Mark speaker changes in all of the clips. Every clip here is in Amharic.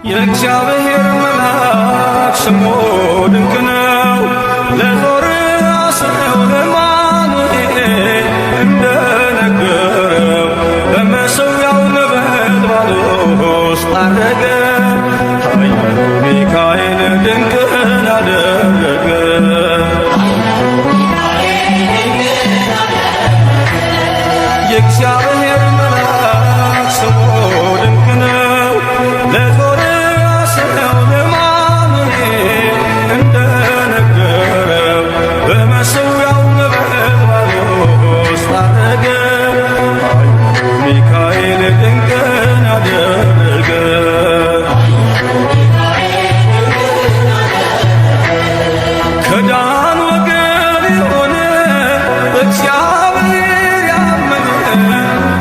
Speaker 1: የእግዚአብሔር መልአክ ስሙ ድንቅ ነው። ለዞር አስነው ለማኑኤል እንደነገረው በመሠዊያው ነበልባል ውስጥ አረገ። ኃያሉ ሚካኤል ድንቅን አደረገ። የእግዚአብሔር መልአክ ስሙ ድንቅ ነው። ለዞር አስነው ለማኑኤል እንደነገረው በመሠዊያው ነበልባል ውስጥ አረገ። ኃያሉ ሚካኤል ድንቅን አደረገ። ከዳን ወገን የሆነ በእግዚአብሔር ያመነ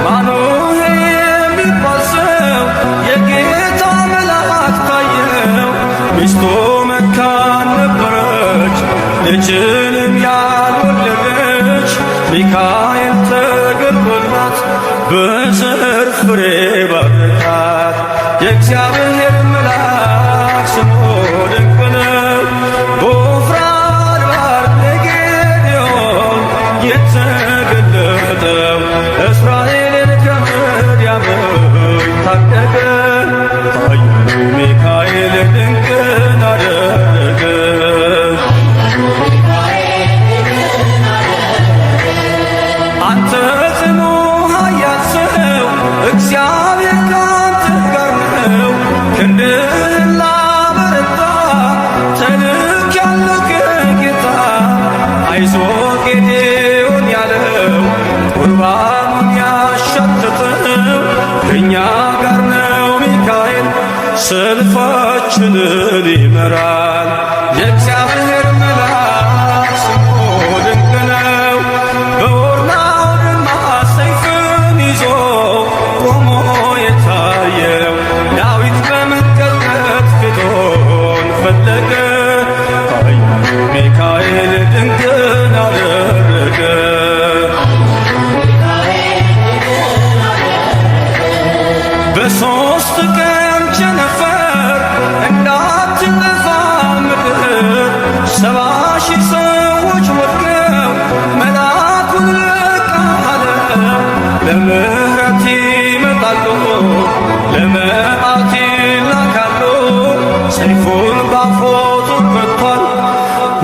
Speaker 1: ማኑሄ የሚባል ሰው የጌታ መልአክ ታየው። ሚስቱ መካን ነበረች፣ ልጅንም ያልወለደች። ሚካኤል ተገልጦላት በዘር ፍሬ ባረካት። የእግዚአብሔር መልአክ ስሙ ድንቅ ነው። በወፍራን ባሕር ለጌዴዎን የተገለጠው እስራኤልን ከምድያም ታደገ። ኃያሉ ሚካኤል ድንቅን አደረገ። አንተ ጽኑ ኃያል ሰው እግዚአብሔር ካንተ ጋር ነው። ክንድህን ላበረታ ተልኬአለሁ ከጌታ። አይዞህ ጌዴዎን ያለው ቁርባኑን ያሻተተው ከእኛ ጋር ነው ሚካኤል ሰልፋችንን ይመራል። የእግዚአብሔር መልአክ ስሙ ድንቅ ነው። በኦርናው ድማ ሰይፍን ይዞ ቆሞ የታየው ዳዊት በመንቀጥቀጥ ፊቱን ፈለገ። ኃያሉ ሚካኤል ድንቅን አደረገ። በሦስት ቀን ቸነፈር እንዳትጠፋ ምድር 70,000 ሰዎች ወድቀው መልአኩን ልቅ አለው። ለምሕረት ይመጣሉ፣ ለመዓት ይላካሉ። ሰይፉን ባፎቱ ከቷል፣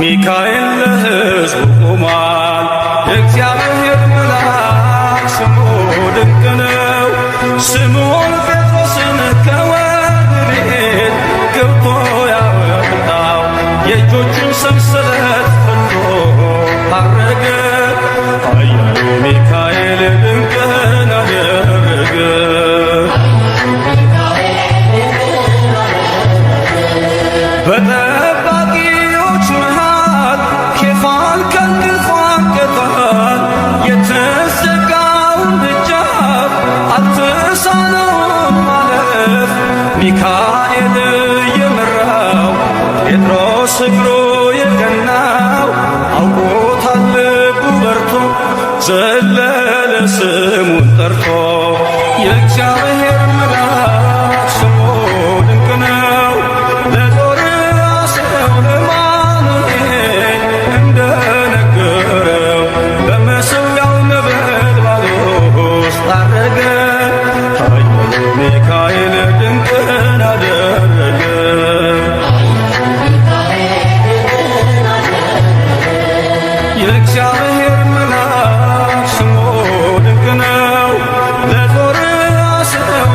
Speaker 1: ሚካኤል ለሕዝቡ ቆሟል። የእግዚአብሔር መልአክ ስሙ ድንቅ ነው። ስምዖን ጴጥሮስን ከወህኒ ቤት ገብቶ ያወጣው የእጆቹን ሰንሰለት ፈቶ አረገ። ኃያሉ ሚካኤል ድንቅን አደረገ። በጠባቂዎች መሃል ኬፋን ከእንቅልፉ አንቅቷል። የተዘጋውን ደጃፍ አልተሳነውም ማለፍ። ሚካኤል የመራው ጴጥሮስ እግሩ የቀናው አውቆታል ልቡ በርቶ ዘለለ ስሙን ጠርቶ። የእግዚአብሔር መልአክ ስሙ ድንቅ ነው። ለዞር አስነው ለማኑኤል እንደነገረው በመሠዊያው ነበልባል ውስጥ አረገ። ኃያሉ ሚካኤል ድንቅን አደረገ። የእግዚአብሔር መልአክ ስሙ ድንቅ ነው። ለዞር አስነው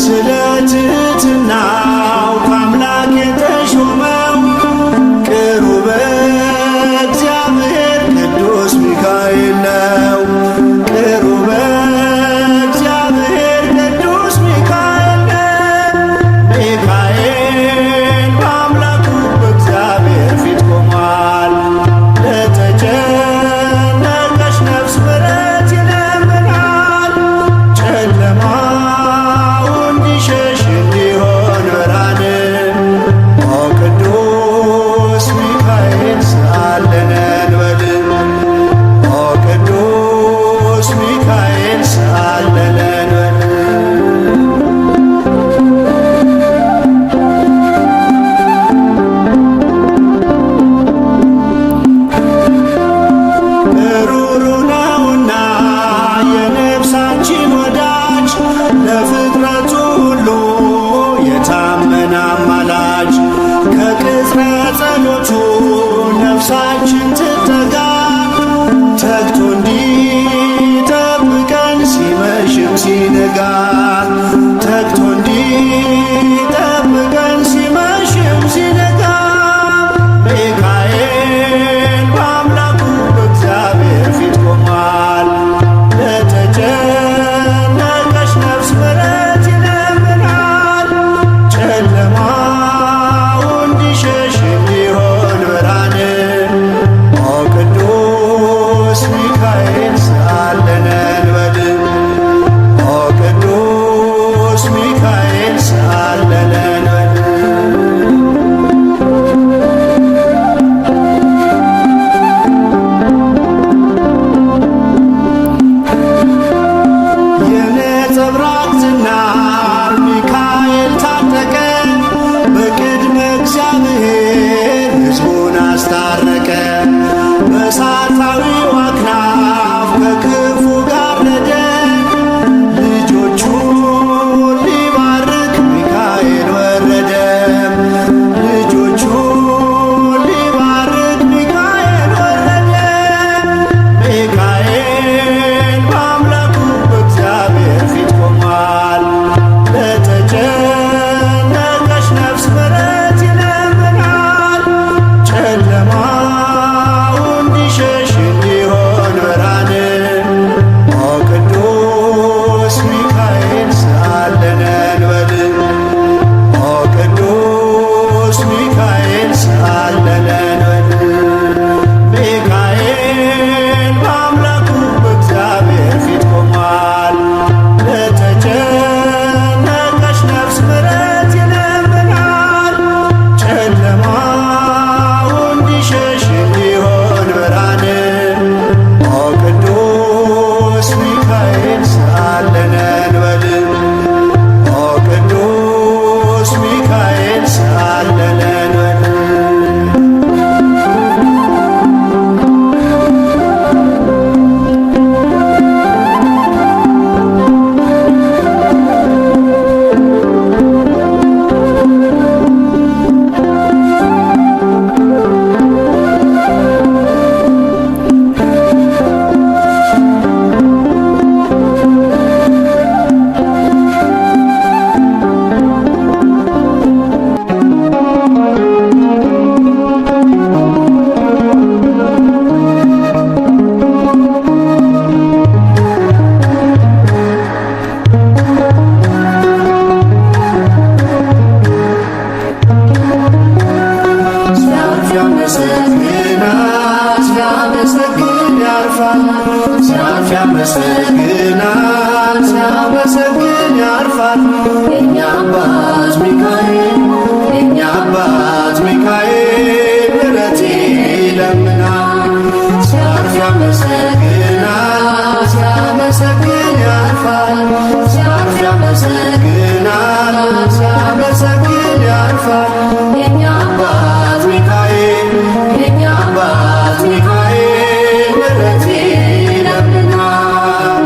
Speaker 2: ስለ ትሕትናው ከአምላክ የተሾመው ቅሩበ እግዚአብሔር ቅዱስ ሚካኤል ነው። ቅሩበ እግዚአብሔር ቅዱስ ሚካኤል ነው። ሚካኤል በአምላኩ በእግዚአብሔር ፊት ቆሟል። ለተጨነቀች ነፍስ ምሕረት ይለምናል። ጨለማው እንዲሸሽ እንዲሆን ብርሃን ኦ ቅዱስ ሚካኤል ስአለነ እንበል። ኦ ቅዱስ ሚካኤል ስአለነ እንበል። ሩሩ ነውና የነፍሳችን ወዳጅ ለፍጥረቱ ሁሉ የታመነ አማላጅ ከቅጽረ ጸሎቱ ነፍሳችን ትጠጋ ተግቶ እንዲጠብቀን ሲመሽም ሲነጋ ተግቶ እንዲጠብቀን ሲመሽም ሲነጋ ሚካኤል በአምላኩ በእግዚአብሔር ፊት ቆሟል። ለተጨነቀች ነፍስ ምሕረት ይለምናል። ጨለማው እንዲሸሽ እንዲሆን ብርሃን ኦ ቅዱስ ሚካኤል ስአለነ እንበል። ኦ ቅዱስ ሚካኤል ስአለነ እንበል። የነጸብራቅ ዝናር ሚካኤል ታጠቀ። በቅድመ እግዚአብሔር ሕዝቡን አስታረቀ። በእሳታዊው አክናፍ ከክፉ ጋረደ። ልጆቹን ሊባርክ ሚካኤል ወረደ። ልጆቹን ሊባርክ ሚካኤል ወረደ። ሚካኤል በአምላኩ በእግዚአብሔር ፊት ቆሟል። ለተጨነቀች ነፍስ ምሕረት ይለምናል። ጨለማው እንዲሸሽ እንዲሆን ብርሃን ኦ ቅዱስ ሚካኤል ስአለነ እንበል። ኦ ቅዱስ ሚካኤል ስአለነ እንበል። ሚካኤል በአምላኩ በእግዚአብሔር ፊት ቆሟል። ለተጨነቀች ነፍስ ምሕረት ይለምናል። ጨለማው እንዲሸሽ እንዲሆን ብርሃን ኦ ቅዱስ ሚካኤል ስአለነ እንበል። ኦ ቅዱስ ሚካኤል ስአለነ እንበል። ሲያመሰግን ያርፋል። ሲያልፍ ያመሰግናል። ሲያመሰግን ያርፋል። የእኛ አባት ሚካኤል የእኛ አባት ሚካኤል ምሕረት ይለምናል። ሲያልፍ ያመሰግናል። ሲያመሰግን ያርፋል። ሲያልፍ ያመሰግናል። ሲያመሰግን ያርፋል። የእኛ አባት ሚካኤል የእኛ አባት ሚካኤል ምሕረት ይለምናል።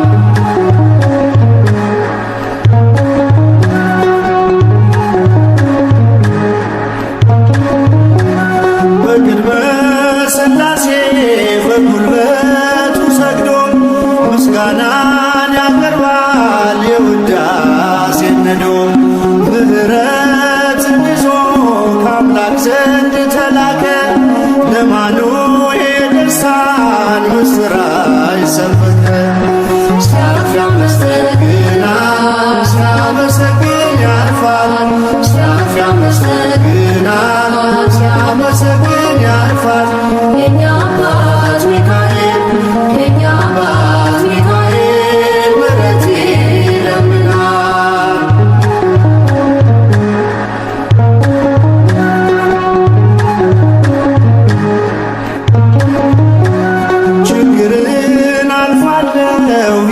Speaker 2: በቅድመ ሥላሴ በጉልበቱ ሰግዶ ምስጋናን ያቀርባል የውዳሴን ነዶ ምሕረትን ይዞ ከአምላክ ዘንድ ተላከ። ለአማኑኤል ድርሳን ምስራች ሰበከ። ሲያልፍ ያመሰግናል ሲያመሰግን ያልፋል። ሲያልፍ ያመሰግናል ሲያመሰግን ያልፋል። የእኛ አባት ሚካኤል የእኛ አባት ሚካኤል ምሕረት ይለምናል። ችግርን አልፋለሁ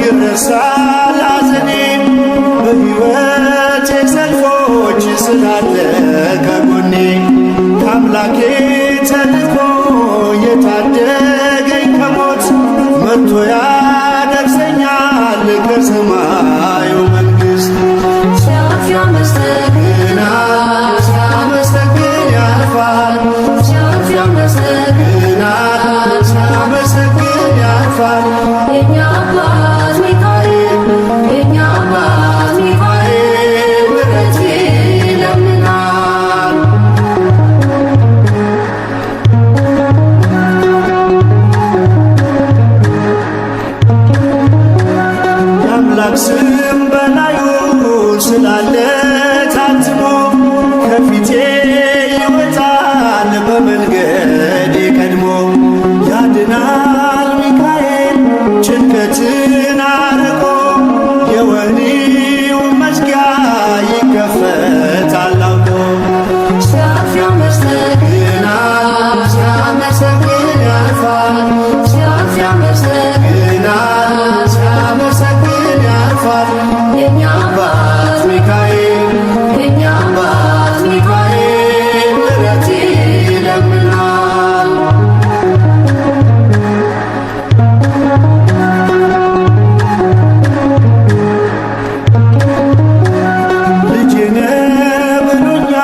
Speaker 2: ይረሳል ሐዘኔ። በሕይወቴ ሰልፎች ስላለ ከጎኔ ከአምላኬ ተልኮ የታደገኝ ከሞት መጥቶ ያደርሰኛል ከሰማዩ መንግሥት። ሲያልፍ ያመሰግናል ሲያመሰግን ያልፋል። ሲያልፍ ያመሰግናል ሲያመሰግን ያልፋል። የእኛ አባት ሚካኤል የእኛ አባት ሚካኤል ምሕረት ይለምናል። የአምላክ ስም በላዩ ስላለ ታትሞ ከፊቴ ይወጣል በመንገዴ ቀድሞ። ያድናል ሚካኤል ጭንቀትን አርቆ የወህኒው መዝጊያ ይከፈታል አውቆ። ሲያልፍ ያመሰግናል ሲያመሰግን ያልፋል። ሲያልፍ ያመሰግናል ሲያመሰግን ያልፋል። የእኛ አባት ሚካኤል የእኛ አባት ሚካኤል ምሕረት ይለምናል። ልጄ ነህ ብሎኛል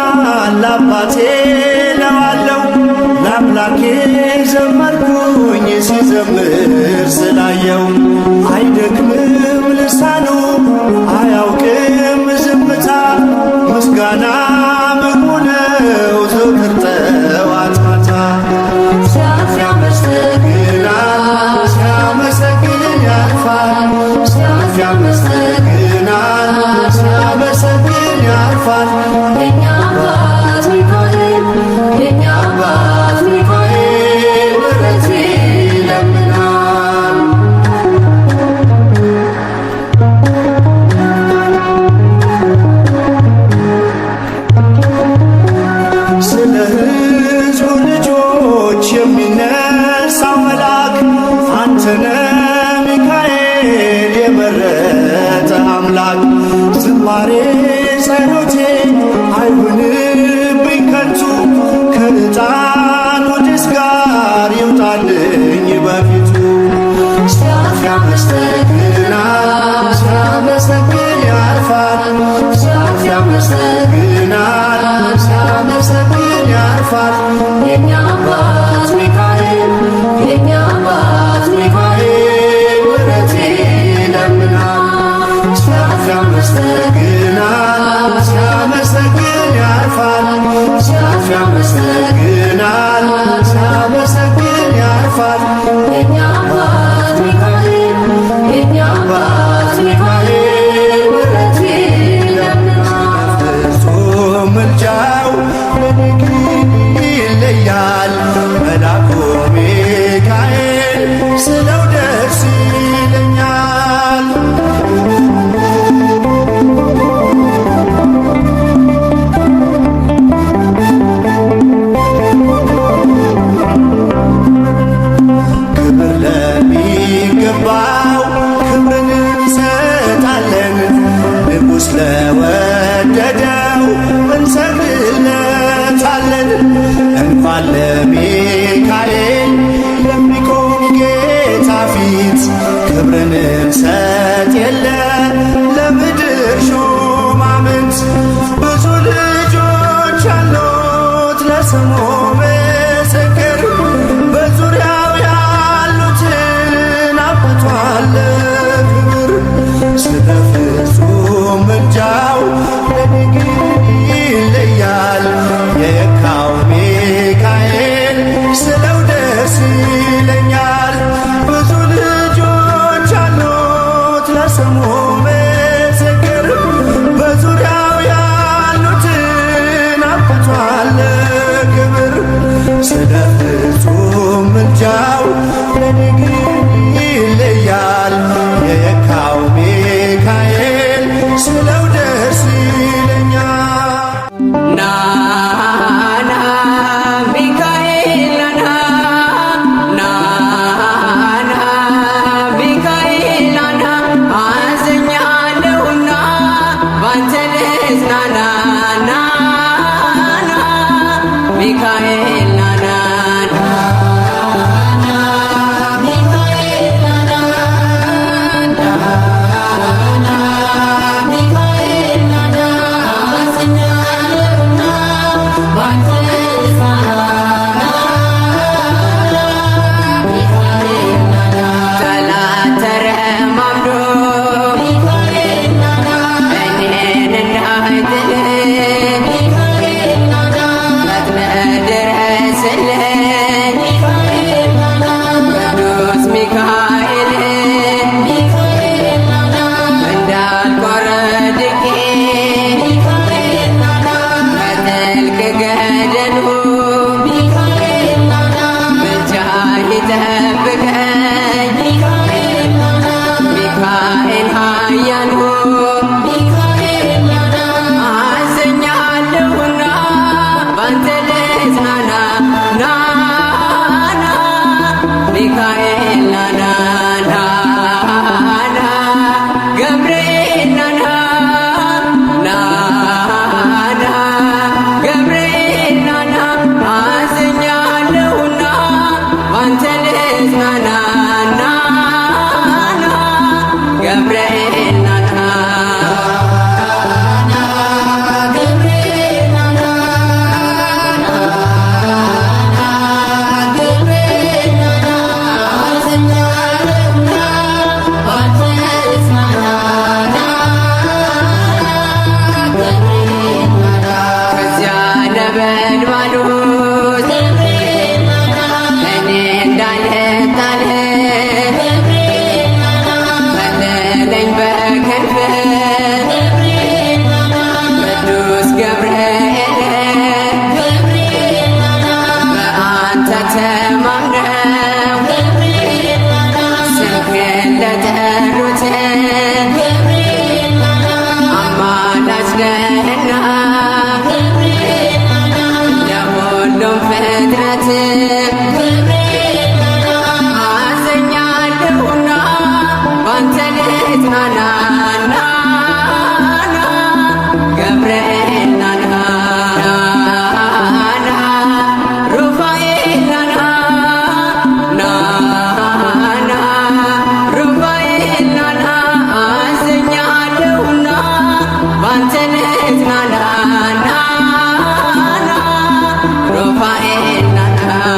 Speaker 2: አባቴ እለዋለሁ። ለአምላኬ ዘመርኩኝ ሲዘምር ስላየው። አይደክምም ልሳኑ አያውቅም ዝምታ። ምስጋና ምግቡ ነው ዘወትር ጠዋት ማታ። ሲያልፍ ያመሰግናል ሲያመሰግን ያልፋል። ሲያልፍ ያመሰግናል ሲያመሰግን ያልፋል። የእኛ አባት ሚካኤል የእኛ አባት ሚካኤል ምሕረት ይለምናል። ስለ ሕዝቡ ልጆች የሚነሳው መልአክ አንተነ ሚካኤል የመረጠ አምላክ። ዝማሬ ጸሎቴ አይሁንብኝ ከንቱ ከዕጣኑ ጭስ ጋር ይውጣልኝ በፊቱ። ሲያልፍ ያመሰግናል ሲያመሰግን ያልፋል። ሲያልፍ ያመሰግናል ሲያመሰግን ያልፋል። የእኛ አባት ሚካኤል የእኛ አባት ሚካኤል ምሕረት ይለምናል። ሲያልፍ ያመሰግናል ሲያመሰግን ያልፋል። ሲያልፍ ያመሰግናል ሲያመሰግን ያልፋል። የእኛ አባት ሚካኤል የእኛ አባት ሚካኤል ምሕረት ይለምናል። ፍጹም ምልጃው ለኔ ይለያል። መልአኩ ሚካኤል ስለው ደስ ይለኛል። ክብር ለሚገባው ክብርን እንሰጣለን። ንጉሥ ለወደደው እንሰግድለታለን። እንኳን ለሚካኤል ለሚቆም ጌታ ፊት ክብርን እንሰጥ የለ ለምድር ሹማምንት። ብዙ ልጆች አሉት ለስሙ ምስክር። በዙሪያው ያሉትን አብቅቷል ክብር። ስለ ፍጹም ምልጃው ለድንግል
Speaker 3: ልጽናና ና ሚካኤል ናና ሩፋኤል ናና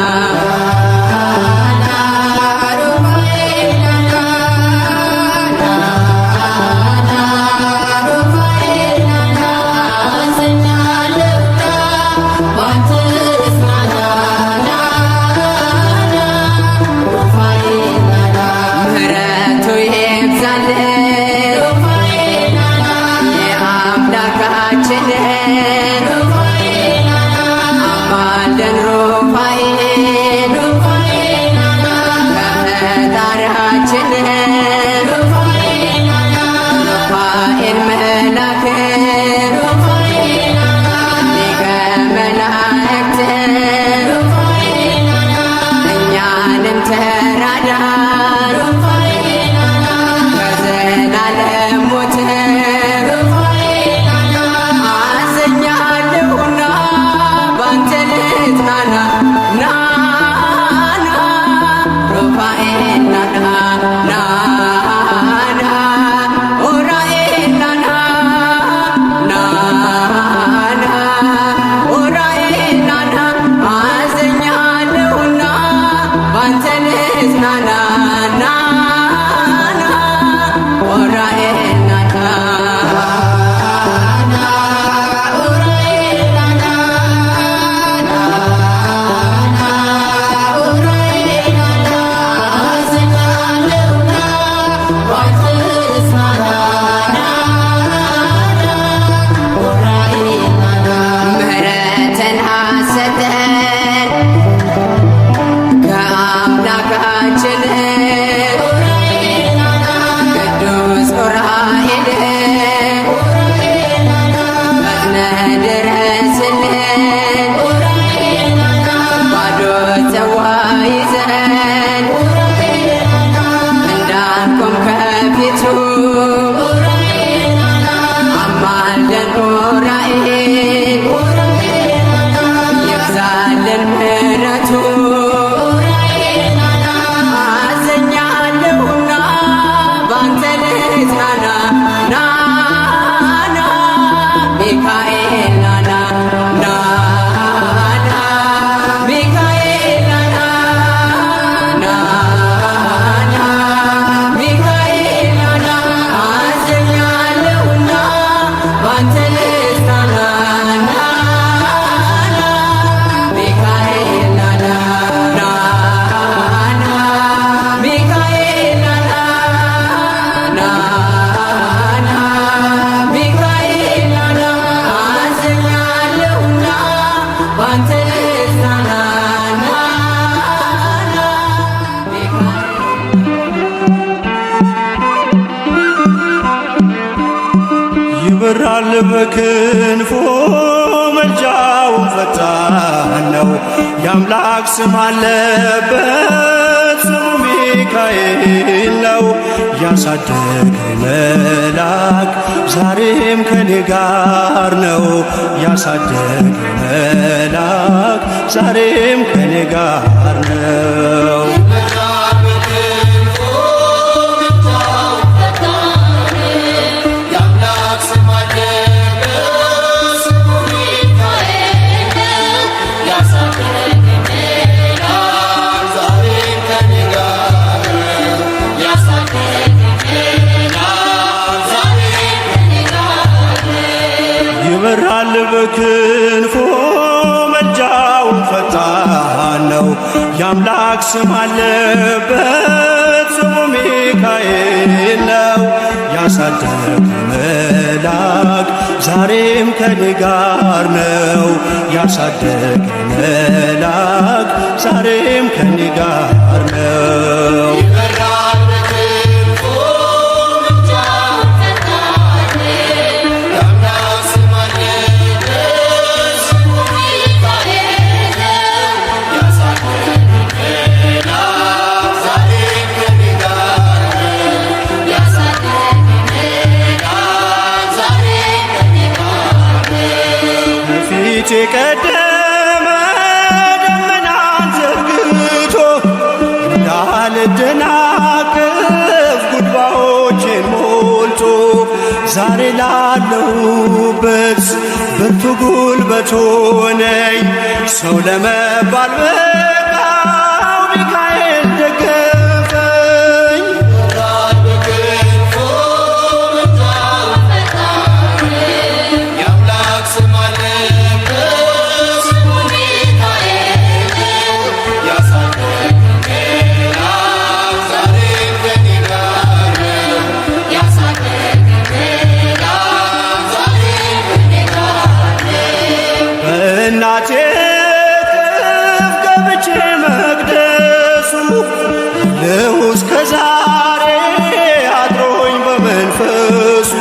Speaker 2: በክንፎ መልጃው ፈጣን ነው። የአምላክ ስም አለበት ስሙ ሚካኤል ነው። ያሳደገኝ መልአክ ዛሬም ከኔ ጋር ነው። ያሳደገኝ መልአክ ዛሬም ከኔ ጋር ነው። ይበራል በክንፎ መልጃው ፈጣን ነው። የአምላክ ስም አለበት ስሙ ሚካኤል ነው። ያሳደገኝ መልአክ ዛሬም ከኔ ጋር ነው። ያሳደገኝ መልአክ ዛሬም ከኔ ጋር ነው። የቀደመ ደመናን ዘርግቶ እንዳልደናቀፍ ጉድባዎቼን ሞልቶ ዛሬ ላለሁበት ብርቱ ጉልበት ሆነኝ። ሰው ለመባል በቃው ሚካኤል ደገፈኝ። እናቴ እቅፍ ገብቼ መቅደሱ ልሁ እስከ ዛሬ አድሮኝ በመንፈሱ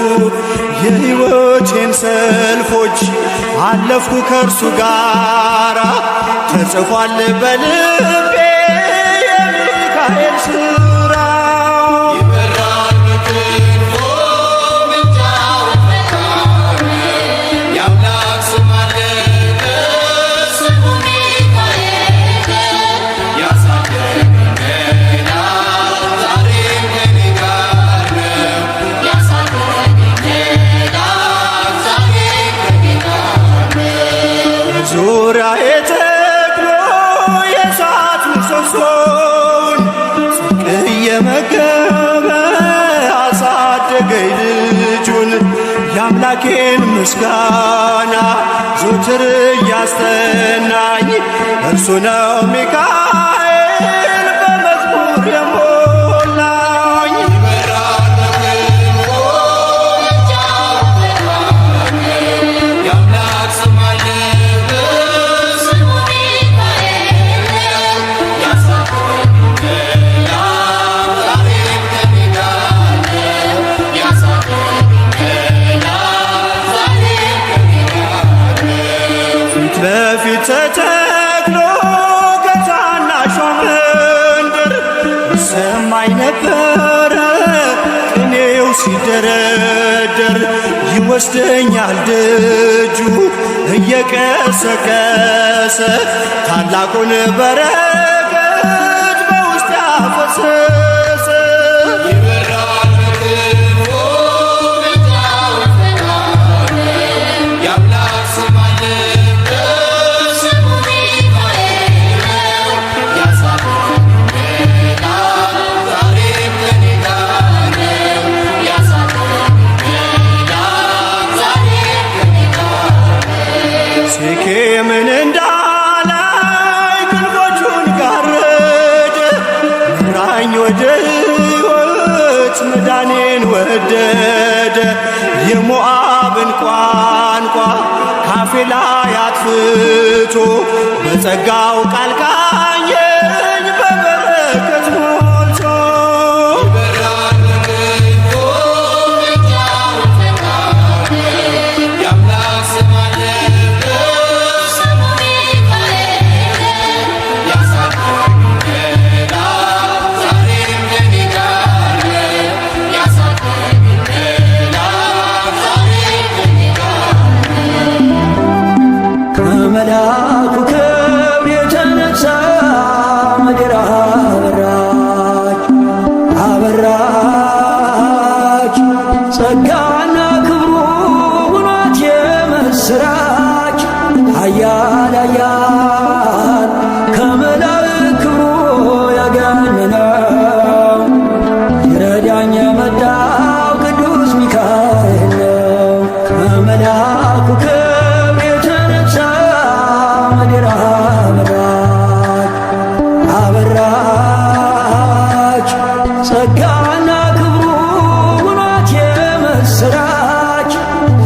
Speaker 2: የሕይወቴን ሰልፎች አለፍኩ ከእርሱ ጋራ ተጽፏል በልቤ የሚካኤል ሥራ። ዙሪያዬ ተክሎ የእሳት ምሰሶውን ጽድቅ እየመገበ አሳደገኝ ልጁን። የአምላኬን ምስጋና ዘወትር እያስጠናኝ እርሱ ነው ሚካኤል በመዝሙር የሞላኝ። በፊት ተተክሎ ከታናሿ መንደር ሰማይ ነበረ ቅኔው ሲደረደር። ይወስደኛል ደጁ እየቀሰቀሰ ታላቁን በረከት በውስጥ ያፈሰሰ። ሴኬምን እንዳላይ ክንፎቹን ጋረደ፣ መራኝ ወደ ሕይወት መዳኔን ወደደ። የሞዓብን ቋንቋ ካፌ ላይ አጥፍቶ በጸጋው ቃል ቃኘኝ በበረከት ሞልቶ።
Speaker 1: ከመላኩ ክብር የተነሳ ምድር አበራች አበራች ጸጋና ክብሩ ሁኗት የምስራች ኃያል ኃያል ከመላእክት ክብሩ ያገነነው ይረዳኝ የመጣው ቅዱስ ሚካኤል ነው። ከመላኩ ክብር የተነሳ ምድር አበራች አበራች ጸጋና ክብሩ ሁኗት የምስራች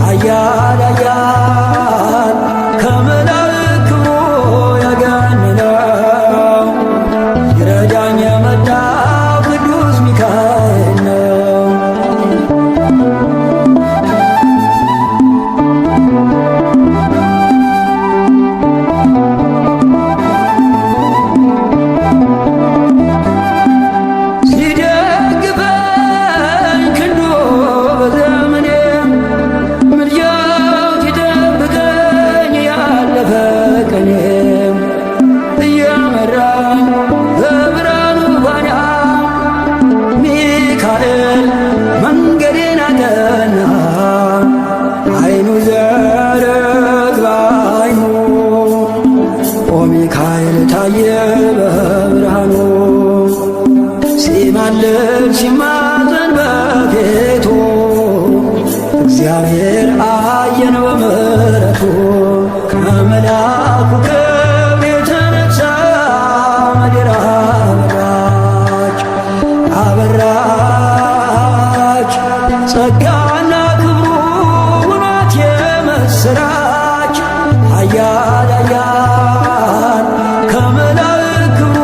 Speaker 1: ኃያል ኃያል ከመላእክት ክብሩ ያገነነው ይረዳኝ የመጣው ቅዱስ ሚካኤል ነው። ሲደግፈኝ ክንዱ በዘመኔ ምልጃው ሲጠብቀኝ ያለፈ ቀኔ እየመራኝ በብርሃኑ ጓዳ ሚካኤል መንገዴን አቀና። አይኑ ዘርግ በአይኑ ኦ ሚካኤል ታየ በብርሃኑ ሲማልድ ሲማፀን በፊቱ እግዚአብሔር አየን በምሕረቱ። ከመልአኩ ክብር የተነሳ ምድር አበራች አበራች ጸጋና ክብሩ ሁኗት የምስራች ኃያል ኃያል ከመላእክት ክብሩ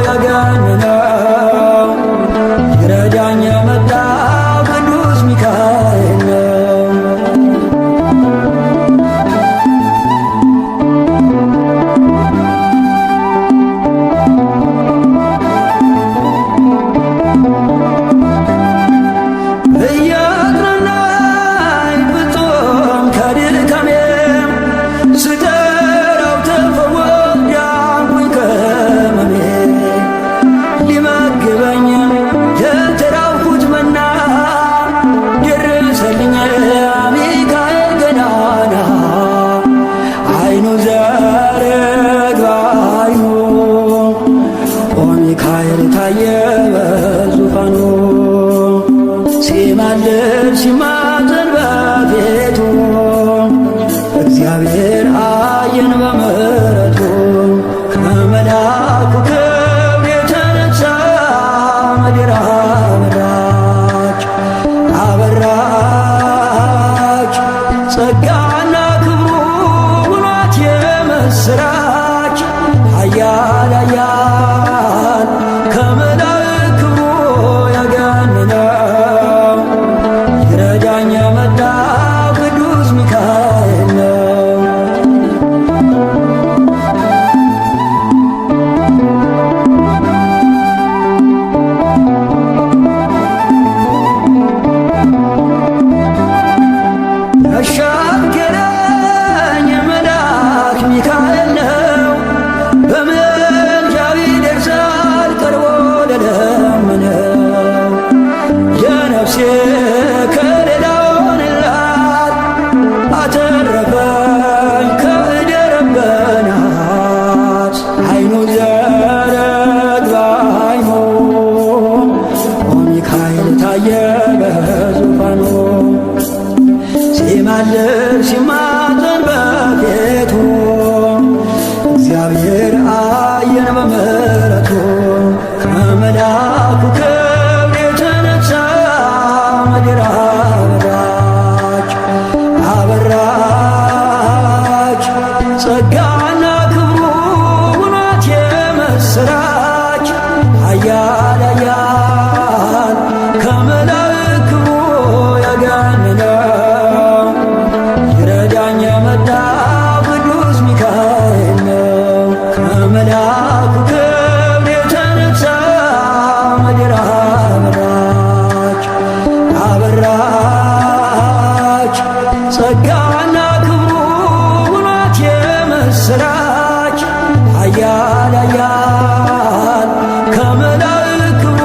Speaker 1: ያገነነው ይረዳኝ የመጣው ቅዱስ ሚካኤል ነው። እያጽናናኝ ፍጹም ከድካሜ ስጠራው ተፈወስኩ ዳንኩኝ ከሕመሜ። ሊመግበኝ የተራብኩት መና ደረሰልኝ ሚካኤል ገናና። አይኑ ዘርግ በአይኑ ኦ ሚካኤል ታየ በዙፋኑ ሲማልድ ሲማፀን በፊቱ እግዚአብሔር አየን በምሕረቱ። ከመልአኩ ክብር የተነሳ ምድር አበራች አበራች ጸጋና ክብሩ ሁኗት የምስራች ኃያል ኃያል ከመላእክት ክብሩ ያገነነው ይረዳኝ የመጣው ቅዱስ ሚካኤል ነው። የምስራች ኃያል ኃያል ከመላእክት ክብሩ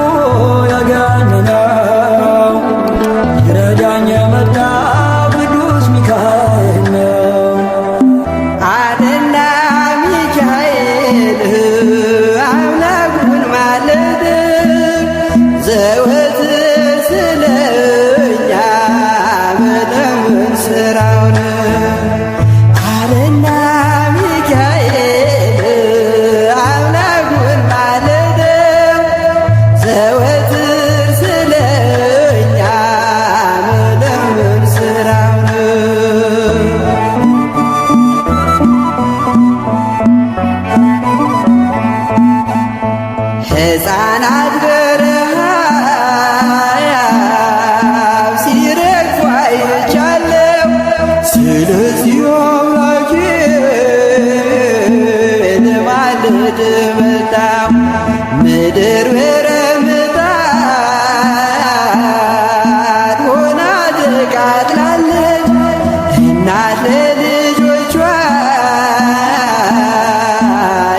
Speaker 1: ያገነነው ይረዳኝ የመጣው ቅዱስ ሚካኤል ነው።
Speaker 3: አለና ሚካኤል አምላኩን ማለድ ዘወትር ስለኛ መለመን ስራውን አለና ሚካኤል አምላኩን ማለድ ዘወትር ስለኛ መለመን ስራውን ሕፃናት በረሃብ ሲረግፉ አይቻለሁ። ስለዚህ አምላኬ ልማልድ መጣሁ። ምድር በረምጣድ ሆና ተቃጥላለች። እናት ለልጆቿ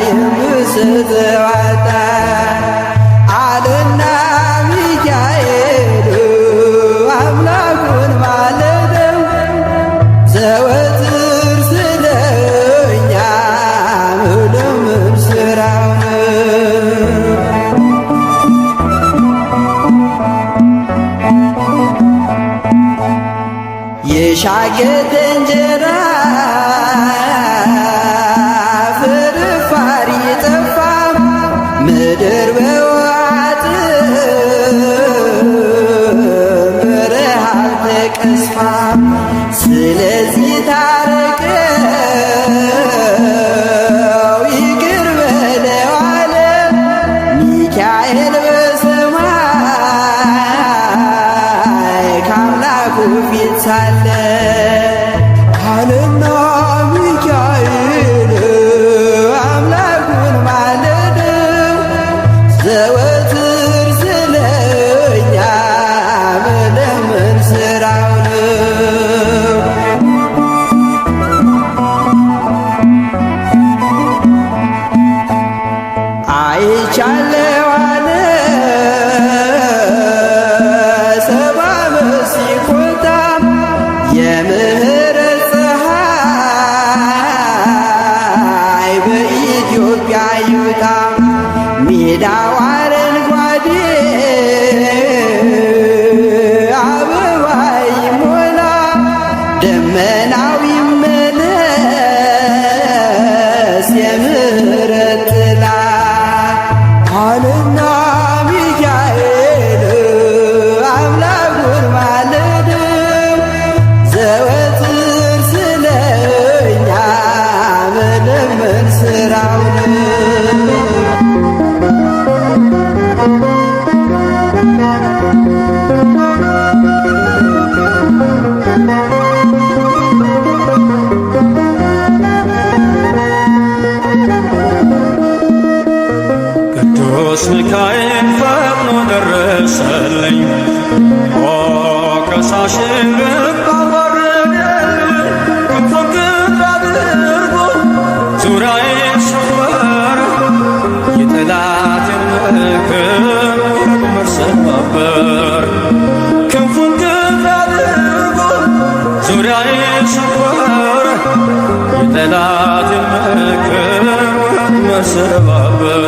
Speaker 3: የምትሰጠው አጣ አለና ሚካኤል አምላኩን ማለደው ዘወትር ስለኛ መለመን ስራው ነው። የሻገተ እንጀራ ፍርፋሪ ጠፋ ምድር በዋጥ በረሃብ ተቀስፋ። ስለዚህ ታረቀው ይቅር በለው አለ ሚካኤል በሰማይ ከአምላኩ ፊት ሳለ አለና ሚካኤል አምላኩን ማለደው ዘወትር ስለኛ መለመን ስራው ነው። አይቻለው አለ ሰባ ዓመት ሲቆጣ የምህረት ፀሐይ በኢትዮጵያ ይውጣ። ሜዳው አረንጓዴ አበባ ይሞላ ደመናው ይመለስ የምህረት ጥላ አለና ሚካኤል አምላኩን ማለደው ዘወትር ስለኛ መለመን ስራው ነው።
Speaker 4: ቅዱስ ሚካኤል ፈጥኖ ደረሰልኝ። ኦ ከሳሽን ልብ አዋረደልኝ። ክንፉን ክንፍ አድርጎ ዙሪያዬን ሰወረ። የጠላቴን ምክር ወጥመድ ሰባበር። ክንፉን ክንፍ አድርጎ ዙሪያዬን ሰወረ። የጠላቴን ምክር ወጥመድ ሰባበር።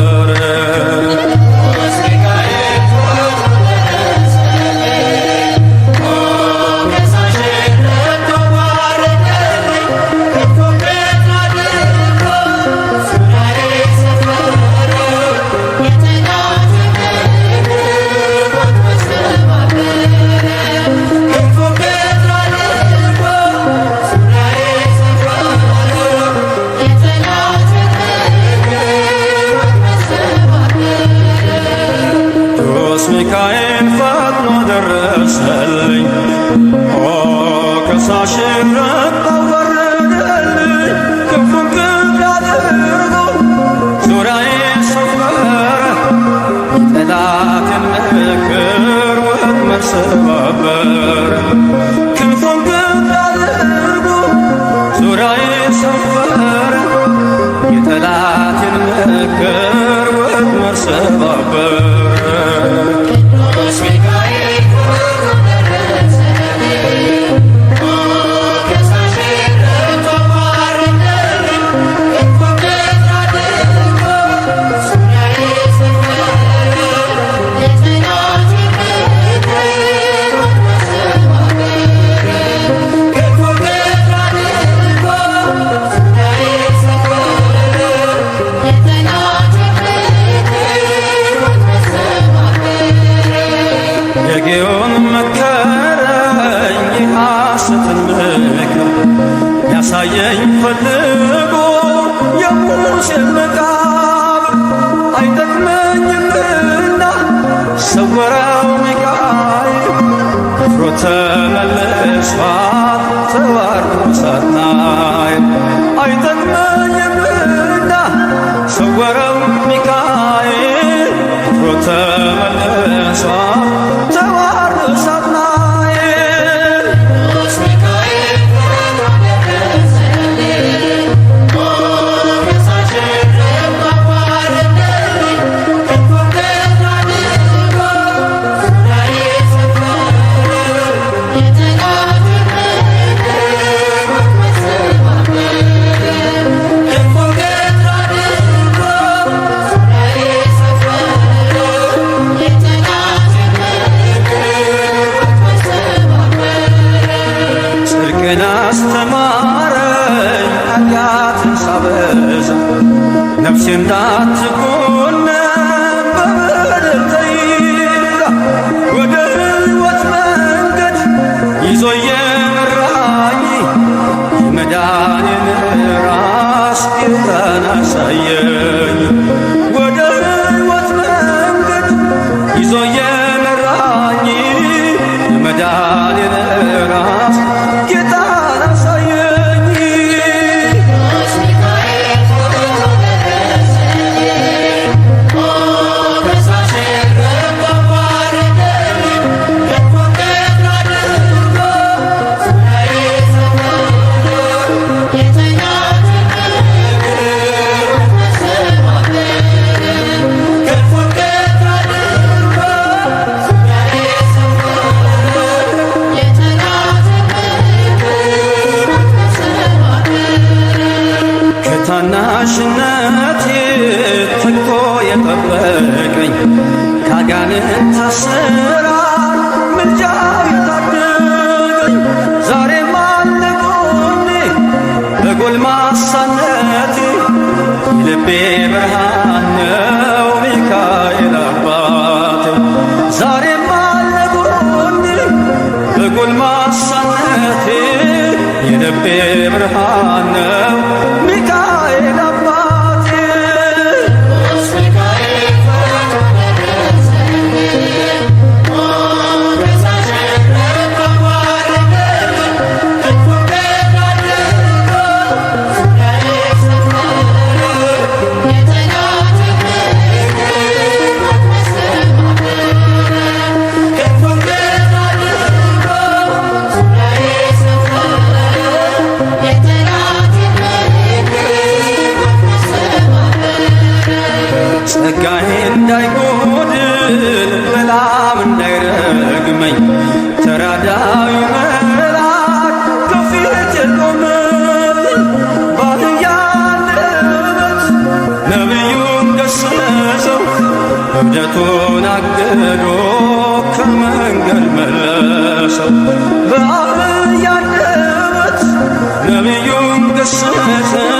Speaker 4: ሚካኤል ፈጥኖ ደረሰልኝ። ኦ ከሳሽን ረታ ወረደልኝ። ክንፉን ክንፍ አድርጎ ዙሪያዬን ሰወረ። የጠላቴን ምክር ወጥመድ ሰባበር። ክንፉን ክንፍ አድርጎ ዙሪያዬን ሰወረ። የጠላትን ምክር ወጥመድ ሰባበረ። የጌዮን መከረኝ የሐሰትን ምክር ያሳየኝ ፈልጎ የሙሴን መቃብር አይጠቅመኝምና ሰወረው ሚካኤል ክፍሮ ተመልሷል ተዋርዶ ሳጥናኤል አይጠቅመኝምና ሰወረው ሚካኤል ክፍሮ ተመልሷል ተዋርዶ ሳጥናኤል ጽድቅን አስተማረኝ ኃጢአትን ሳበዛ ነፍሴ እንዳትኮነን በበደል ተይዛ ወደ ሕይወት መንገድ ይዞ የመራኝ የመዳኔን ራስ ጌታን አሳየኝ። ወደ ሕይወት መንገድ ይዞ የመራኝ የመዳኔን ራስ ጌታን አሳየኝ። ከታናሽነቴ ተግቶ የጠበቀኝ ካጋንንት አሰራር ምልጃው የታደገኝ ዛሬም አለ ጎኔ በጎልማሳነቴ የልቤ ብርሃን ነው ሚካኤል አባቴ። ዛሬም አለ ጎኔ በጎልማሳነቴ የልቤ ብርሃን ነው ሚካኤል አባቴ። ጸጋዬ እንዳይጎድል በላም እንዳይረግመኝ ተራዳዩ መልአክ ከፊቴ ቆመልኝ። በአህያ አንደበት ነቢዩን ገሰጸው እብደቱን አግዶ ከመንገድ መለሰው። በአህያ አንደበት ነቢዩን ገሰጸው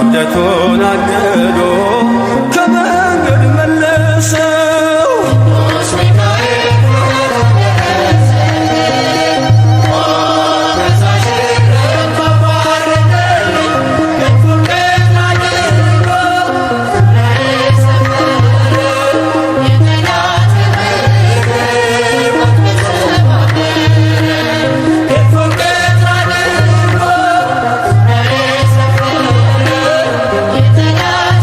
Speaker 4: እብደቱን አግዶ ከመንገድ መለሰው።
Speaker 5: Yeah.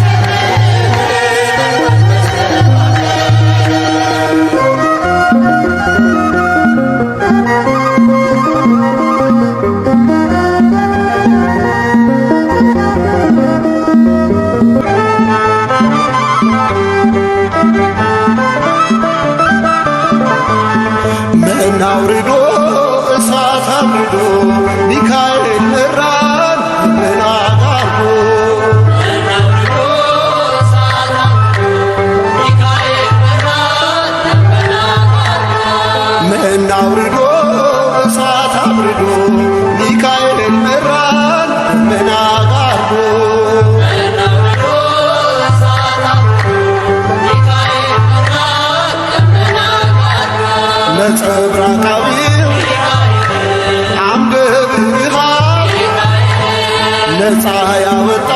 Speaker 2: ነፃ ያወጣ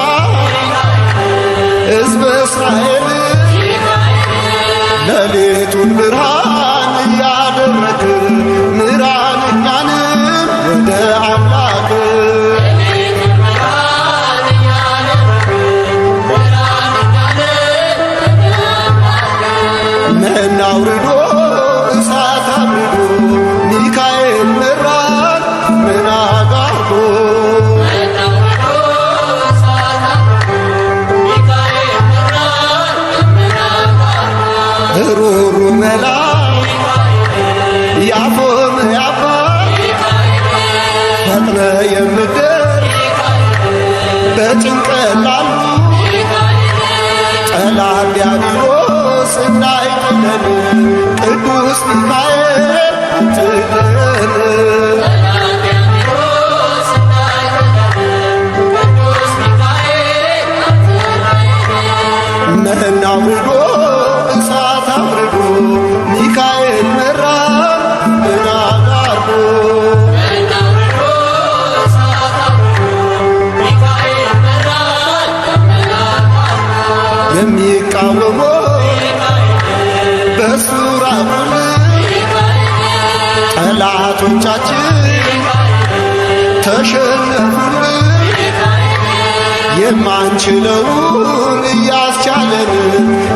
Speaker 2: ሕዝበ እስራኤል ሌሊቱን ብርሃን እያደረግ ምራን እኛንም ወደ አምላክ መና አውርዶ እሳት አብርዶ ሚካኤል መራን መና ጋርዶ ሩሩ መላክ ያፎም ያባ ፈጥነ የምትደርስ በጭንቀት ላሉ ጠላት ዲያብሎስ እንዳይጥለን ቅዱስ ሚካኤል አትለለን። መና አውርዶ እሳት አውርዶ ሚካኤል መራን መና ጋርዶ የሚቃወሞ በሱ ራቁን ጠላቶቻችን ተሸነፉን የማንችለውን እያስቻለን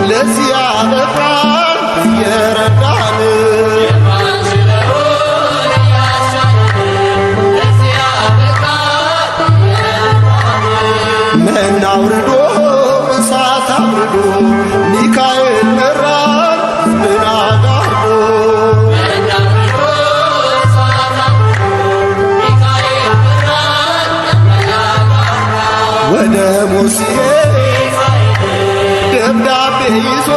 Speaker 2: ለዚህ አበቃን እየረዳን መና አውርዶ እሳት አውርዶ ሚካኤል መራን መና ጋርዶ ወደ ሙሴ ደብዳቤ ይዞ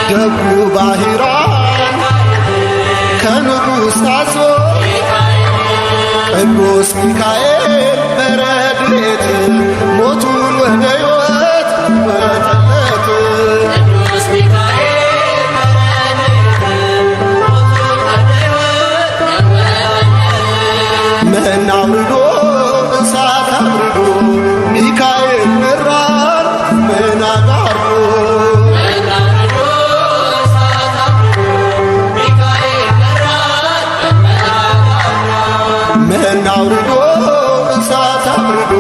Speaker 2: ደጉ ባሕራን ከንጉሥ ታዞ ቅዱስ ሚካኤል በረድኤት ሞቱን ወደ ሕይወት ወጠለት መና አውርዶ እሳት አውርዶ ሚካኤል መራን መና ጋርዶ መና አውርዶ እሳት አውርዶ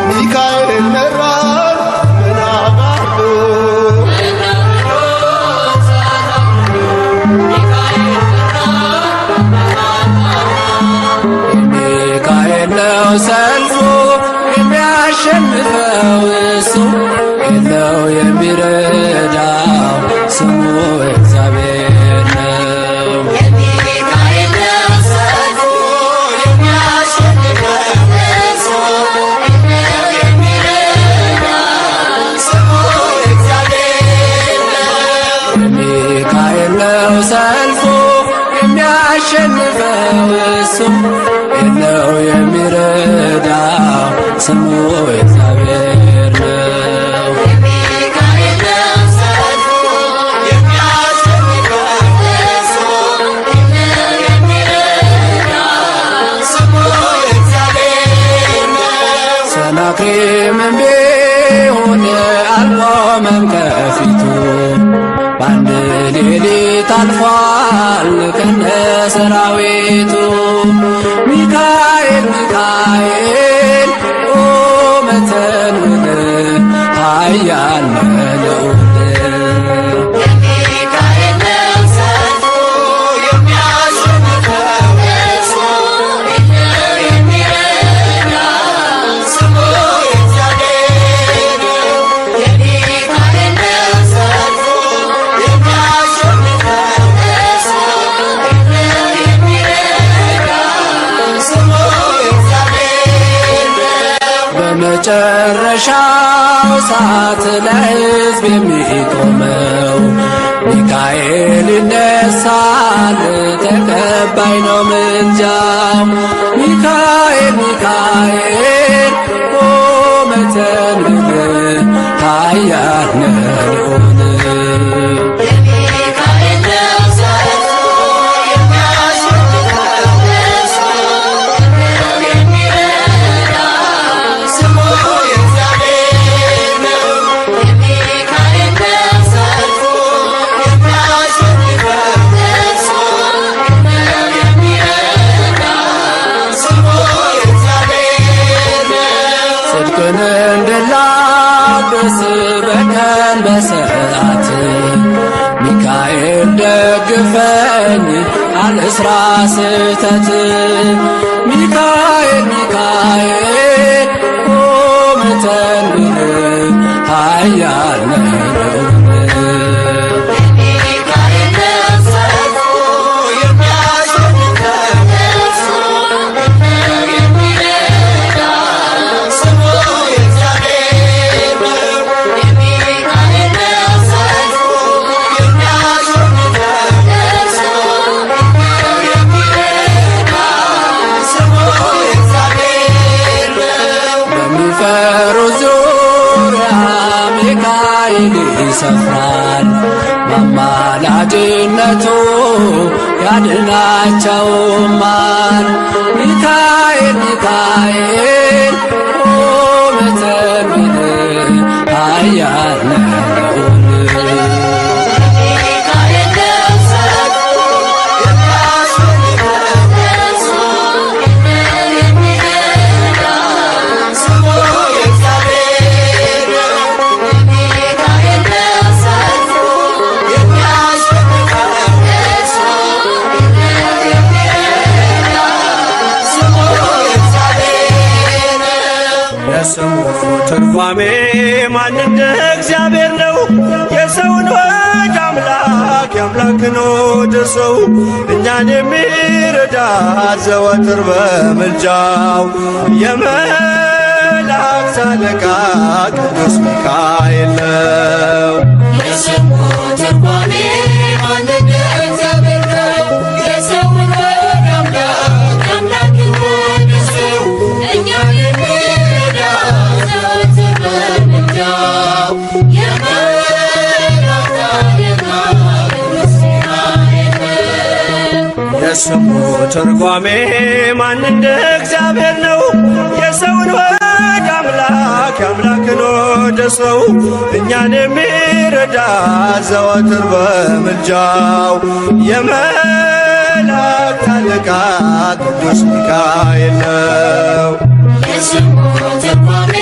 Speaker 2: ሚካኤል መራን መና ጋርዶ
Speaker 1: ሚካኤል ነው ሰልፉ የሚያሸንፈው እሱ የለው የሚረዳው ስሙ እግዚአብሔር ነው። የሚካኤል ነው ሰልፉ የሚያሸንፈው እሱ የለው የሚረዳው ስሙ እግዚአብሔር ነው። የሚካኤል ነው ሰልፉ የሚያሸንፈው እሱ የለው የሚረዳው ስሙ እግዚአብሔር ነው። የሚካኤል ነው ሰልፉ የሚያሸንፈው እሱ የለው የሚረዳው ስሙ እግዚአብሔር ነው። ሰናክሬምም ቢሆን አልቆመም ከፊቱ በአንድ ሌሊት አልፏል ከነ ሰራዊቱ። ሚካኤል ሚካኤል ቆመ ተንበል ኃያል ልዑል የሚካኤል ነው ሰልፉ የሚያሸንፈው እሱ የለው የሚረዳው ስሙ እግዚአብሔር ነው። የሚካኤል ነው ሰልፉ የሚያሸንፈው እሱ የለው የሚረዳው ስሙ እግዚአብሔር ነው። በመጨረሻው ሰዓት ለሕዝብ የሚቆመው ሚካኤል ይነሳል፣ ተቀባይ ነው ምልጃው። ሚካኤል ሚካኤል ቆመ ተንበል ኃያል ልዑል የሚካኤል ነው ሰልፉ የሚያሸንፈው እሱ የለው የሚረዳው ጽድቅን እንድላበስ በቀን በሰዓት ሚካኤል ደግፈኝ አልስራ ስህተት ሚካኤል ሚካኤል ቁም ተንብር ኃያል ነህ ይሰፍራል በአማላጅነቱ ያድናቸውማል። ሚካኤል ሚካኤል ቁም ተንበል ኃያል ነህ
Speaker 2: የስሙ ትርጓሜ ማን እንደ እግዚአብሔር ነው? የሰውን ወደ አምላክ የአምላክን ወደ ሰው እኛን የሚረዳ ዘወትር በምልጃው የመላእክት አለቃ ቅዱስ ሚካኤል ነው።
Speaker 5: የስሙ ትርጓሜ ማን እንደ እግዚአብሔር ነው? የሰውን ወደ አምላክ የአምላክን ወደ ሰው እኛን
Speaker 2: የስሙ ትርጓሜ ማን እንደ እግዚአብሔር ነው? የሰውን ወደ አምላክ የአምላክን ወደ ሰው እኛን የሚረዳ ዘወትር በምልጃው የመላእክት አለቃ ቅዱስ ሚካኤል ነው።
Speaker 5: የስሙ ትርጓሜ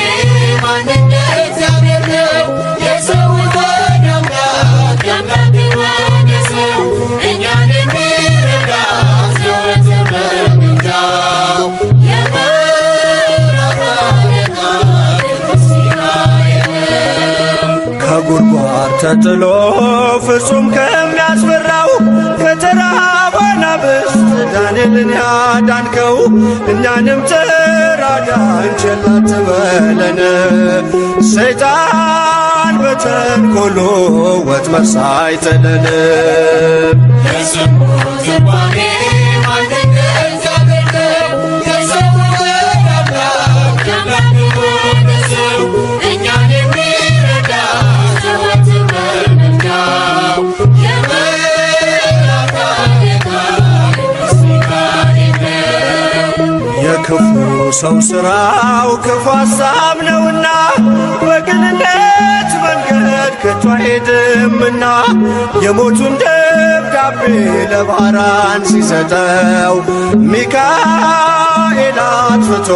Speaker 5: ማን እንደ እግዚአብሔር ነው? የሰውን ወደ አምላክ የአምላክን ወደ ሰው እኛን የሚረዳ ዘወትር በምልጃው የመላእክት አለቃ ቅዱስ ሚካኤል ነው።
Speaker 2: ከጉድጓድ ተጥሎ ፍጹም ከሚያስፈራው ከተራበ አናብስት ዳንኤልን ያዳንከው እኛንም ተራዳን ቸል አትበለን። ሰይጣን በተንኰሉ ወጥመድ ሳይጥለን
Speaker 5: የስሙ ትርጓሜ ማን እንደ እግዚአብሔር ነው? የሰውን ወደ አምላክ የአምላክን ወደ ሰው እኛን የሚረዳ ዘወትር በምልጃው የመላእክት አለቃ ቅዱስ ሚካኤል ነው።
Speaker 2: የክፉ ሰው ሥራው ክፉ ሐሳብ ነውና በቅንነት መንገድ ከቶ አይሄድምና የሞቱን ደብዳቤ ለባራን ሲሰጠው ሚካኤል አጥፍቶ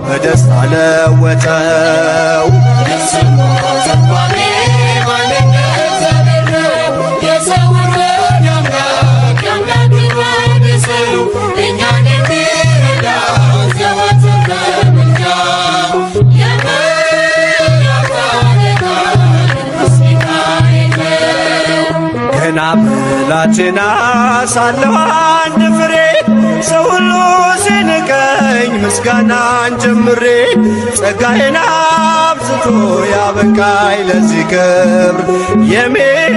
Speaker 2: በደስታ ለወጠው።
Speaker 5: የስሙ ትርጓሜ ማን እንደ እግዚአብሔር ነው? የሰውን ወደ አምላክ የአምላክን ወደ ሰው እኛን የሚረዳ ዘወትር በምልጃው የመላእክት አለቃ ቅዱስ ሚካኤል ነው።
Speaker 2: ገና ብላቴና ሳለሁ አንድ ፍሬ ሰው ሁሉ ሲንቀኝ ምስጋናን ጀምሬ ጸጋዬን አብዝቶ ያበቃኝ ለዚህ ክብር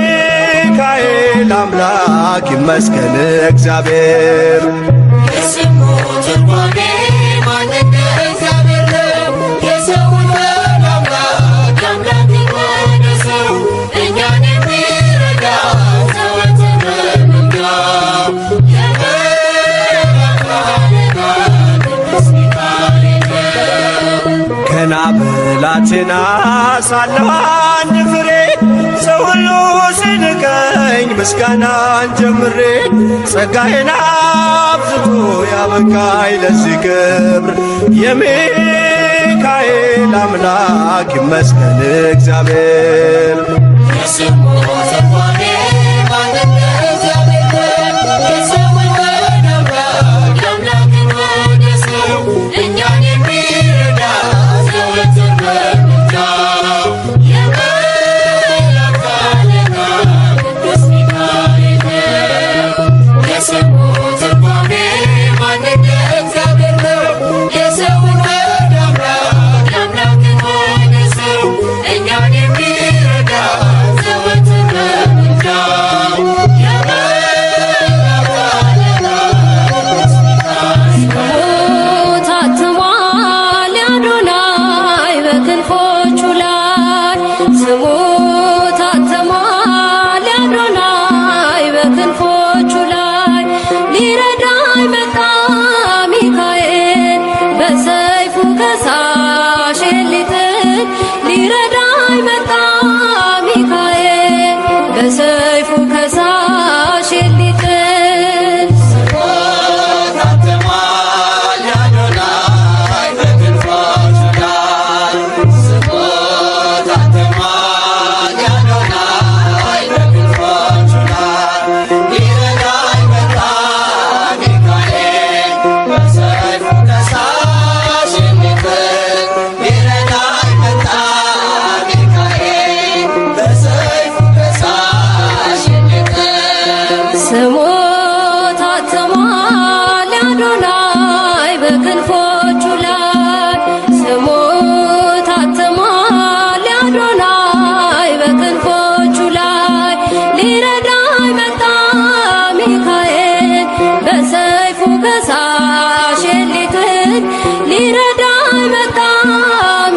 Speaker 2: የሚካኤል አምላክ ይመስገን እግዚአብሔር።
Speaker 5: የስሙ ትርጓሜ ማን እንደ እግዚአብሔር ነው? የሰውን ወደ አምላክ የአምላክን ወደ ሰው እኛን የሚረዳ ዘወትር በምልጃው የመላእክት አለቃ ቅዱስ ሚካኤል ነው።
Speaker 2: ገና ብላቴና ሳለሁ አንድ ፍሬ ሰው ሁሉ ሲንቀኝ ምስጋናን ጀምሬ ጸጋዬን አብዝቶ ያበቃኝ ለዚህ ክብር የሚካኤል የእስራኤል አምላክ ይመስገን እግዚአብሔር።
Speaker 5: የስሙ ትርጓሜ ማንነት እግዚአብሔር ነው። የሰውን ወደ አምላክ የአምላክን ወደ ሰው እኛን የሚረዳ ዘወትር በምልጃው የመላእክት አለቃ ቅዱስ ሚካኤል ነው። የስሙ ትርጓሜ ማንነት እግዚአብሔር ነው። የሰውን ወደ አምላክ የአምላክን ወደ ሰው እኛን የሚረዳ ዘወትር በምልጃው የመላእክት አለቃ ቅዱስ ሚካኤል ነው።
Speaker 6: ታትሟል አዶናይ በክንፎቹ ላይ ስሙ ታትሟል አዶናይ በክንፎቹ ላይ ሊረዳኝ መጣ ሚካኤል በሰይፉ ከሳሽ ሊጥል ሊረዳኝ መጣ ሚካኤል በሰይፉ ከሳሽ ሊጥል
Speaker 5: ታትሟል አዶናይ በክንፎቹ ላይ ስሙ ታትሟል አዶናይ በክንፎቹ ላይ ሊረዳኝ መጣ ሚካኤል በሰይፉ ከሳሽ ሊጥል ሊረዳኝ መጣ ሚካኤል በሰይፉ ከሳሽ ሊጥል
Speaker 6: ስሙ ታትሟል አዶናይ በክንፎቹ ላይ ስሙ ታትሟል አዶናይ በክንፎቹ ላይ ሊረዳኝ መጣ ሚካኤል በሰይፉ ከሳሽ ሊጥል ሊረዳኝ መጣ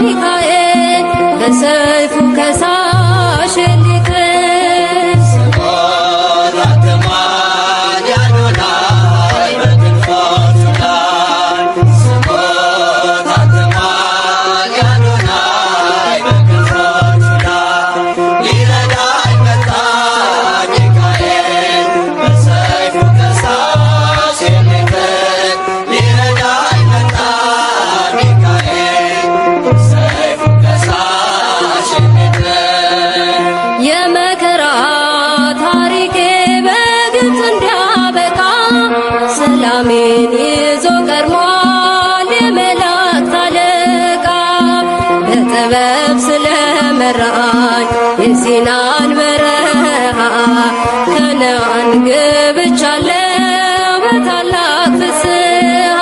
Speaker 6: ሚካኤል በሰይፉ ከሳሽ ሊጥል
Speaker 5: ታትሟል አዶናይ በክንፎቹ ላይ ስሙ ታትሟል አዶናይ በክንፎቹ ላይ ሊረዳኝ መጣ ሚካኤል በሰይፉ ከሳሽ ሊጥል ሊረዳኝ መጣ ሚካኤል በሰይፉ ከሳሽ ሊጥል
Speaker 6: የመከራ ታሪኬ በግብፅ እንዲያበቃ ሰላሜን ይዞ ቀድሟል የመላእክት አለቃ በጥበብ ስለመራኝ የሲናን በረሃ ከነዓን ገብቻለሁ በታላቅ ፍስሐ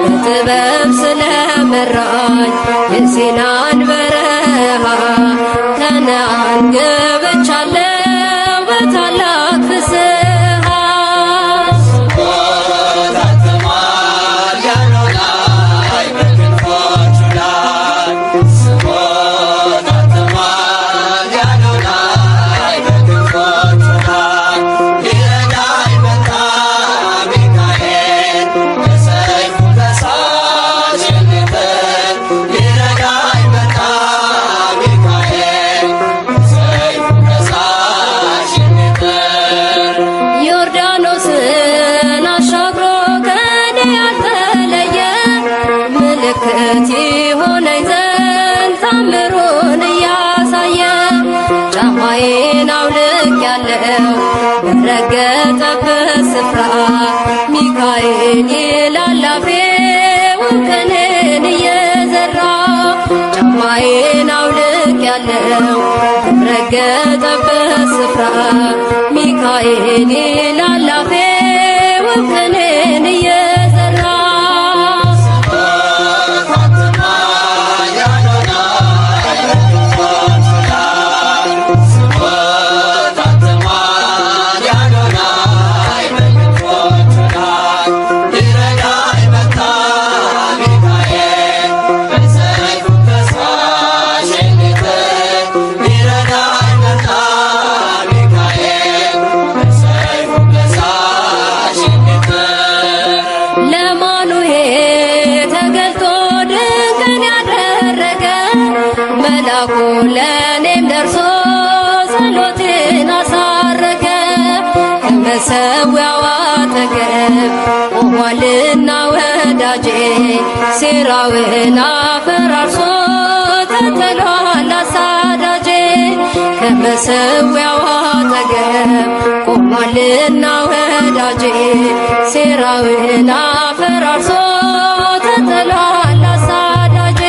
Speaker 6: በጥበብ ስለመራኝ የሲናን በረሃ ከነዓን ገብቻለሁ በታላቅ ፍስሐ
Speaker 5: ታትሟል አዶናይ በክንፎቹ ላይ ስሙ ታትሟል አዶናይ በክንፎቹ ላይ ሊረዳኝ መጣ ሚካኤል በሰይፉ ከሳሽ ሊጥል ሊረዳኝ መጣ ሚካኤል በሰይፉ ከሳሽ ሊጥል
Speaker 6: ዮርዳኖስን አሻግሮ ከኔ ያልተለየ ምልክት ይሆነኝ ዘንድ ታምሩን እያሳየ ጫማዬን አውልቅ ያለው በረገጠበት ስፍራ ሚካኤል ይላል አፌ ውቅንን እየዘራ ጫማዬን አውልቅ ያለው በረገጠበት ስፍራ ሚካኤል ይላል አፌ ውቅንን እየዘራ
Speaker 5: ታትሟል አዶናይ በክንፎቹ ላይ ስሙ ታትሟል አዶናይ በክንፎቹ ላይ ሊረዳኝ መጣ ሚካኤል በሰይፉ ከሳሽ ሊጥል ሊረዳኝ መጣ ሚካኤል በሰይፉ ከሳሽ ሊጥል
Speaker 6: ለማኑሄ ተገልጦ ድንቅን ያደረገ መላኩ ለእኔም ደርሶ ጸሎቴን አሳረገ ከመሠዊያው አጠገብ ቆሟልና ወዳጄ ሴራውን አፈራርሶ ተጥሏል አሳዳጄ ከመሠዊያው አጠገብ ቆሟልና ወዳጄ ሴራውን አፈራርሶ ተጥሏል አሳዳጄ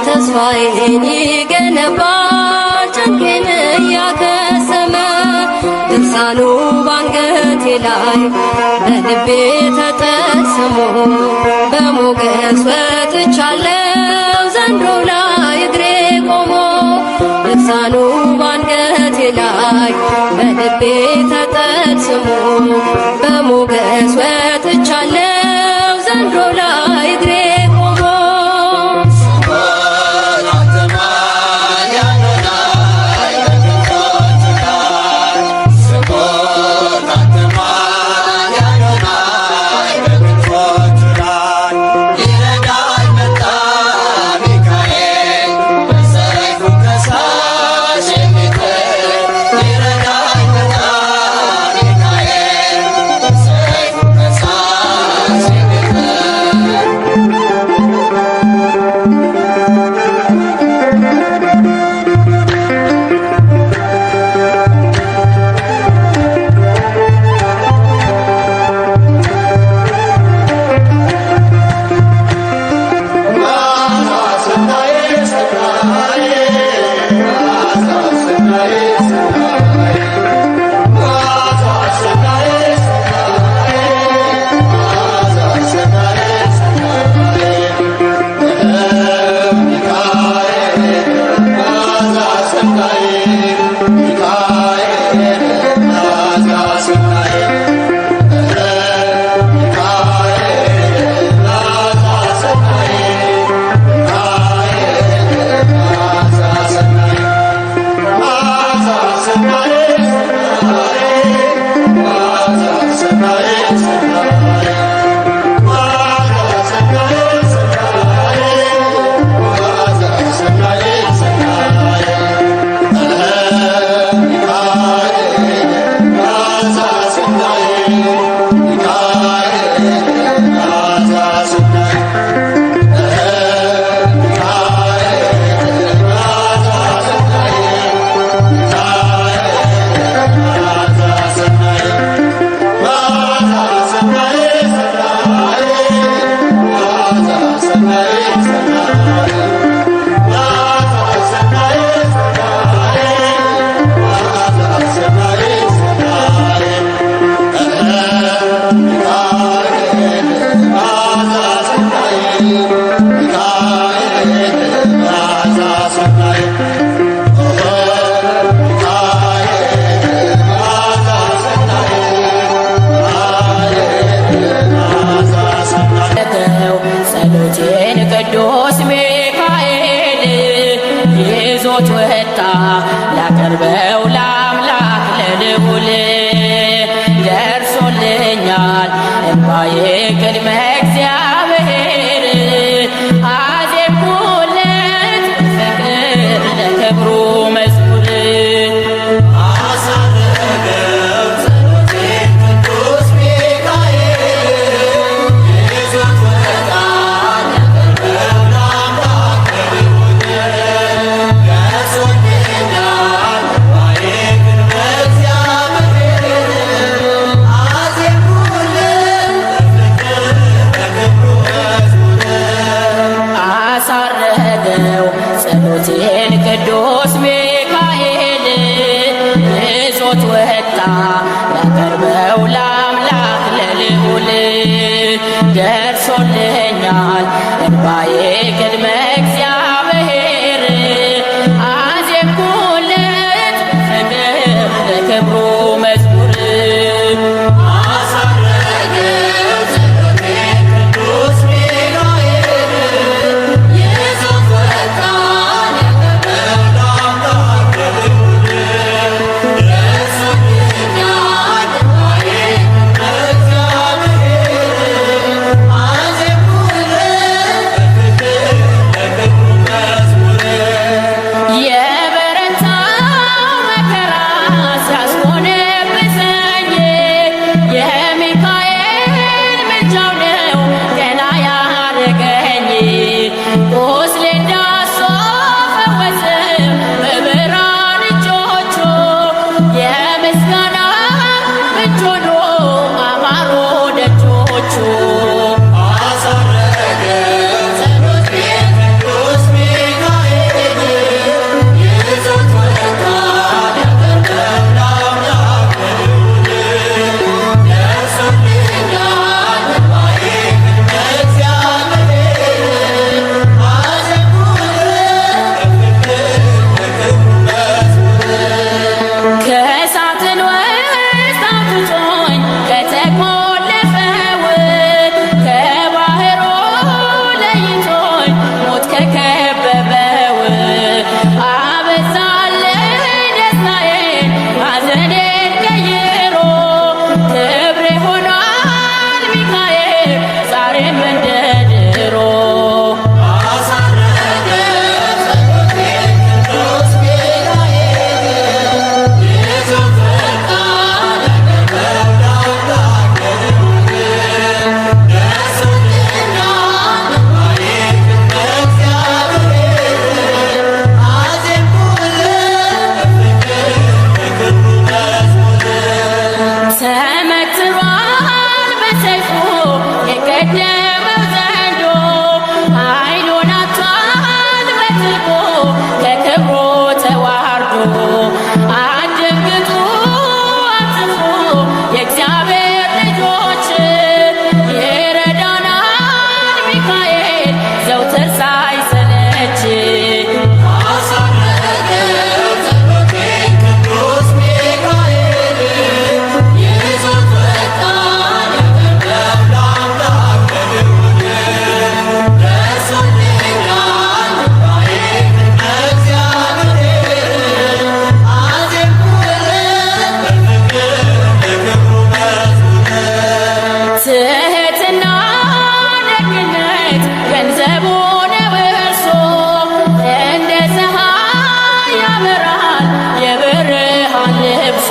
Speaker 6: ተስፋዬን ይገነባል ጭንቄን እያከሰመ ድርሳኑ ባንገቴ ላይ በልቤ ተጠስሞ በሞገስ ወጥቻለሁ ዘንዶ ላይ እግሬ ቆሞ ድርሳኑ ባንገቴ ላይ በልቤ ተጠስሞ በሞገስ ወጥቻለሁ ዘንዶ ላይ እግሬ
Speaker 7: ላቀርበው ለአምላክ ለልዑል ደርሶልኛል እንባዬ ቅድመ እግዚአብሔር አዜምኩለት በፍቅር ለክብሩ መዝሙር አሳረገው ጸሎቴን ቅዱስ ሚካኤል ይዞት ወጣ ላቀርበው ለአምላክ ለልዑል ደርሶልኛል እንባዬ ቅድመ እግዚአብሔር አዜምኩለት በፍቅር ለክብሩ መዝሙር አሳረገው ጸሎቴን ቅዱስ ሚካኤል ይዞት ወጣ ላቀርበው ለአምላክ ለልዑል ደርሶልኛል እንባዬ ቅድመ እግዚአብሔር አዜምኩለት ፍቅር ለክብሩ መዝሙር አሳረገው ጸሎቴን ቅዱስ ምልጃው ነው ቀና ያደረገኝ ቁስሌን ዳሶ ፈወሰኝ በብርሃን እጆቹ የምስጋና ምንጭ ሆኖ አማሩ ደጆቹ
Speaker 5: አሳረገ ጸሎት ቤት ቅዱስ ሚካኤል ይዞት ወጣ ያቀረበው ለአምላክ ልዑል ደርሶልኛል እንባዬ ቅድመ እግዚአብሔር
Speaker 7: ከእሳትን ውስጥ አውጥቶኝ ከተቆለፈው ከባህሩ ለይቶኝ ሞት ከከበበው አበዛልኝ ደስታዬን ሐዘኔን ቀይሮ ክብሬ ሆኗል ሚካኤል ዛሬም እንደ ድሮ
Speaker 5: አሳረገ ጸሎት ቤት ቅዱስ ሚካኤል ይዞት ወጣ ያቀረበው ለአምላክ ልዑል ደርሶልኛል እንባዬ ቅድመ እግዚአብሔር አዜምኩለት በክብሩ መዝሙር
Speaker 7: ተመትሯል በሰይፉ የቀደመው ዘንዶ ኃይሉን አጥቷል በትርፎ ከክብሩ ተዋርዶ አትደንግጡ አትፍሩ የእግዚአብሔር ልጆች ይረዳናል ሚካኤል ዘውትር ሳይሰለች
Speaker 5: አሳረገ ጸሎት ቤት ቅዱስ ሚካኤል ይዞት ወጣ ያቀረበው ለአምላክ ልዑል ደርሶልኛል እንባዬ ቅድመ እግዚአብሔር አዜምኩለት በክብሩ መዝሙር
Speaker 7: ትሕትና ደግነት ገንዘቡ ነው እርሱ እንደ ፀሐይ ያበራል የብርሃን ልብሱ